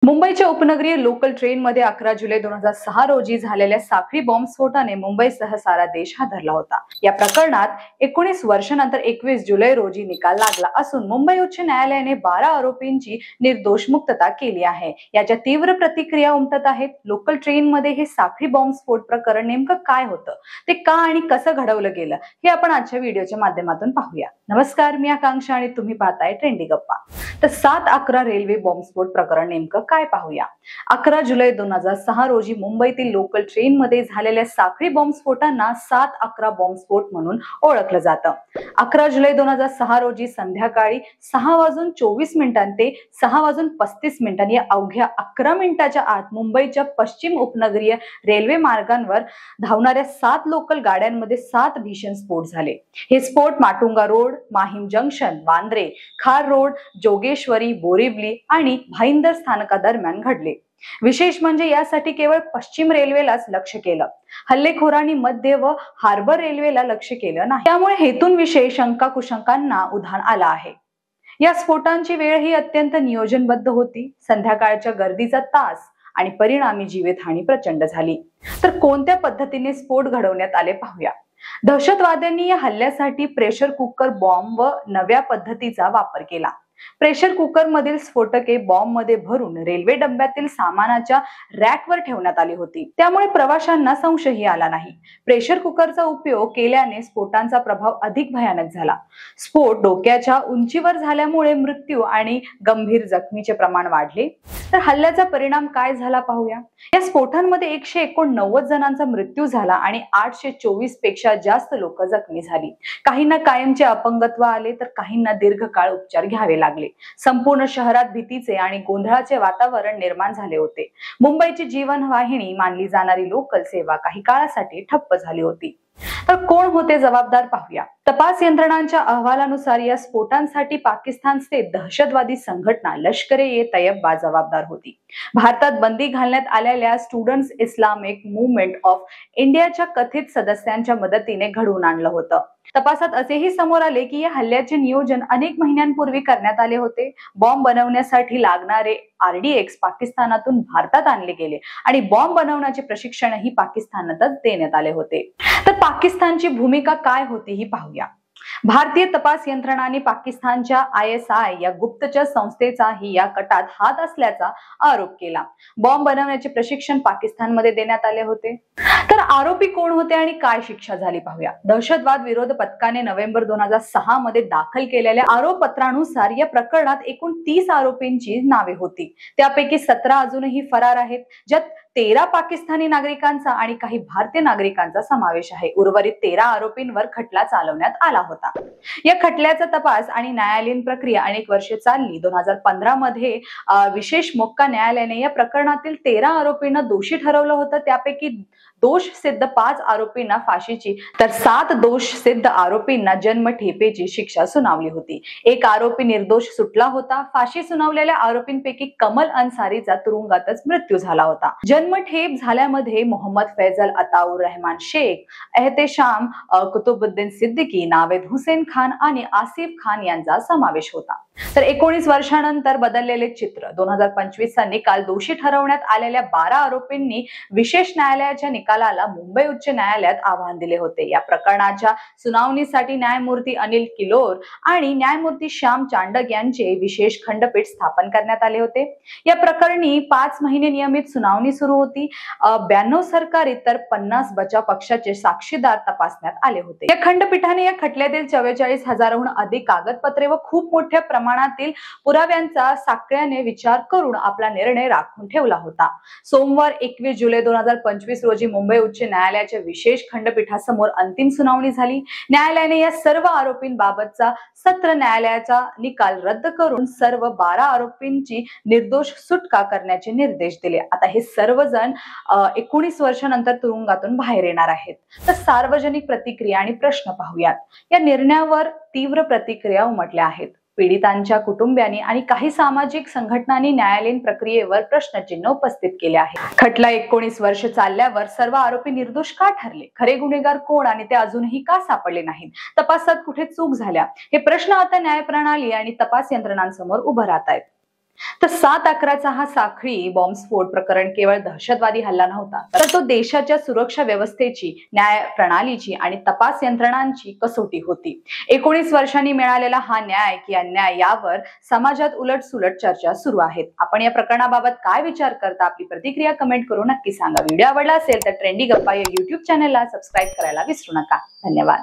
मुंबईच्या उपनगरीय लोकल ट्रेनमध्ये 11 जुलै 2006 रोजी झालेल्या साखळी बॉम्बस्फोटाने मुंबईसह सारा देश हादरला होता। या प्रकरणात 19 वर्षांनंतर 21 जुलै रोजी निकाल लागला असून मुंबई उच्च न्यायालयाने 12 आरोपींची निर्दोष मुक्तता केली आहे। याच्या तीव्र प्रतिक्रिया उमटत आहेत। लोकल ट्रेनमध्ये हे साखळी बॉम्बस्फोट प्रकरण नेमकं काय होतं, ते का आणि कसं घडवलं गेलं, हे आपण आजच्या व्हिडिओच्या माध्यमातून पाहूया। नमस्कार, मी आकांक्षा आणि तुम्ही पाहताय ट्रेंडी गप्पा। तर 7/11 रेल्वे बॉम्बस्फोट प्रकरण नेमकं काय पाहूया। 11 जुलै 2006 रोजी मुंबईतील लोकल ट्रेनमध्ये झालेल्या साखळी बॉम्बस्फोटांना 7/11 बॉम्बस्फोट म्हणून ओळखलं जातं। 11 जुलै 2006 रोजी संध्याकाळी 6:24 ते 6:35 या अवघ्या 11 मिनिटाच्या आत मुंबईच्या पश्चिम उपनगरीय रेल्वे मार्गांवर धावणाऱ्या 7 लोकल गाड्यांमध्ये 7 भीषण स्फोट झाले। हे स्फोट माटुंगा रोड, माहीम जंक्शन, वांद्रे, खार रोड, जोगेश्वरी, बोरिवली आणि भाईंदर स्थानकादरम्यान घडले। विशेष म्हणजे यासाठी केवळ पश्चिम रेल्वेलाच लक्ष्य केलं, हल्लेखोरांनी मध्य व हार्बर रेल्वेला लक्ष्य केलं नाही। त्यामुळे हेतूंविषयी शंका कुशंकांना उधाण आलं आहे। या स्फोटांची वेळ ही अत्यंत नियोजनबद्ध होती। संध्याकाळच्या गर्दीचा तास आणि परिणामी जीवितहानी प्रचंड झाली। तर कोणत्या पद्धतीने स्फोट घडवण्यात आले पाहूया। दहशतवाद्यांनी या हल्ल्यासाठी प्रेशर कुकर बॉम्ब व नव्या पद्धतीचा वापर केला। प्रेशर कुकर मधील स्फोटके बॉम्ब मध्ये भरून रेल्वे डब्यातील सामानाच्या रॅकवर ठेवण्यात आली होती। त्यामुळे प्रवाशांना संशयही आला नाही। प्रेशर कुकरचा उपयोग केल्याने स्फोटांचा प्रभाव अधिक भयानक झाला। स्फोट डोक्याच्या उंचीवर झाल्यामुळे मृत्यू आणि गंभीर जखमीचे प्रमाण वाढले। तर हल्ल्याचा परिणाम काय झाला पाहूया। या स्फोटांमध्ये 189 जणांचा मृत्यू झाला आणि 824 पेक्षा जास्त लोक जखमी झाली। काहींना कायमचे अपंगत्व आले तर काहींना दीर्घकाळ उपचार घ्यावे लागले। संपूर्ण शहरात भीतीचे आणि गोंधळाचे वातावरण निर्माण झाले होते। मुंबईची जीवनवाहिनी मानली जाणारी लोकल सेवा काही काळासाठी ठप्प झाली होती। तर कोण होते जबाबदार पाहूया। तपास यंत्रणांच्या अहवालानुसार या स्फोटांसाठी पाकिस्तानस्थित दहशतवादी संघटना लष्कर-ए-तैयबा जबाबदार होती। भारतात बंदी घालण्यात आलेल्या स्टुडंट्स इस्लामिक मूव्हमेंट ऑफ इंडियाच्या कथित सदस्यांच्या मदतीने घडवून आणलं होतं। तपासात असेही समोर आले की या हल्ल्याचे नियोजन अनेक महिन्यांपूर्वी करण्यात आले होते। बॉम्ब बनवण्यासाठी लागणारे RDX पाकिस्तानातून भारतात आणले गेले आणि बॉम्ब बनवण्याचे प्रशिक्षणही पाकिस्तानातच देण्यात आले होते। तर पाकिस्तानची भूमिका काय होती ही पाहूया। भारतीय तपास यंत्रणांनी पाकिस्तानच्या ISI या गुप्तचर संस्थेचाही या कटात हात असल्याचा आरोप केला। बॉम्ब बनवण्याचे प्रशिक्षण पाकिस्तानमध्ये देण्यात आले होते। तर आरोपी कोण होते आणि काय शिक्षा झाली पाहूया। दहशतवाद विरोध पथकाने नोव्हेंबर 2006 मध्ये दाखल केलेल्या आरोपपत्रानुसार या प्रकरणात एकूण 30 आरोपींची नावे होती। त्यापैकी 17 अजूनही फरार आहेत, ज्यात 13 पाकिस्तानी नागरिकांचा आणि काही भारतीय नागरिकांचा समावेश आहे। उर्वरित 13 आरोपींवर खटला चालवण्यात आला होता। या खटल्याचा तपास आणि न्यायालयीन प्रक्रिया अनेक वर्षे चालली। 2015 मध्ये विशेष मोक्का न्यायालयाने या प्रकरणातील 13 आरोपींना दोषी ठरवलं होतं। त्यापैकी दोष सिद्ध 5 आरोपींना फाशीची तर 7 दोष सिद्ध आरोपींना जन्मठेपेची शिक्षा सुनावली होती। एक आरोपी निर्दोष सुटला होता। फाशी सुनावलेल्या आरोपींपैकी कमल अन्सारीचा तुरुंगातच मृत्यू झाला होता। जन्मठेप झाल्यामध्ये मोहम्मद फैजल अताउर रहमान शेख, एहतेशाम कुतुबुद्दीन सिद्दीकी, नावेद हुसेन खान आणि आसिफ खान यांचा समावेश होता। तर 19 वर्षांनंतर बदललेले चित्र। 2025 चा निकाल दोषी ठरवण्यात आलेल्या 12 आरोपींनी विशेष न्यायालयाच्या निकालाला मुंबई उच्च न्यायालयात आव्हान दिले होते। या प्रकरणाच्या सुनावणीसाठी न्यायमूर्ती अनिल किलोर आणि न्यायमूर्ती श्याम चांडक यांचे विशेष खंडपीठ स्थापन करण्यात आले होते। या प्रकरणी 5 महिने नियमित सुनावणी सुरू होती। 92 सरकारी तर 50 बचाव पक्षाचे साक्षीदार तपासण्यात आले होते। या खंडपीठाने या खटल्यातील 44,000हून अधिक कागदपत्रे व खूप मोठ्या प्रमाणातील पुराव्यांचा साकळ्याने विचार करून आपला निर्णय राखून ठेवला होता। सोमवार 21 जुलै 2025 रोजी मुंबई उच्च न्यायालयाच्या विशेष खंडपीठासमोर अंतिम सुनावणी झाली। न्यायालयाने या सर्व आरोपींबाबतचा सत्र न्यायालयाचा निकाल रद्द करून सर्व 12 आरोपींची निर्दोष सुटका करण्याचे निर्देश दिले। आता हे सर्वजण 19 वर्षांनंतर तुरुंगातून बाहेर येणार आहेत। तर सार्वजनिक प्रतिक्रिया आणि प्रश्न पाहूयात। या निर्णयावर तीव्र प्रतिक्रिया उमटल्या आहेत। पीडितांच्या कुटुंबियांनी आणि काही सामाजिक संघटनांनी न्यायालयीन प्रक्रियेवर प्रश्नचिन्ह उपस्थित केले आहे। खटला 19 वर्ष चालल्यावर सर्व आरोपी निर्दोष का ठरले? खरे गुन्हेगार कोण आणि ते अजूनही का सापडले नाहीत? तपासात कुठे चूक झाल्या? हे प्रश्न आता न्यायप्रणाली आणि तपास यंत्रणांसमोर उभे राहत आहेत। तर 7/11चा हा साखळी बॉम्बस्फोट प्रकरण केवळ दहशतवादी हल्ला नव्हता, तर तो देशाच्या सुरक्षा व्यवस्थेची, न्याय प्रणालीची आणि तपास यंत्रणांची कसोटी होती. 19 वर्षांनी मिळालेला हा न्याय की अन्याय यावर समाजात उलटसुलट चर्चा सुरू आहेत. आपण या प्रकरणाबाबत काय विचार करता? आपली प्रतिक्रिया कमेंट करून नक्की सांगा. व्हिडिओ आवडला असेल तर ट्रेंडी गप्पा या YouTube चॅनलला सबस्क्राईब करायला विसरू नका. धन्यवाद.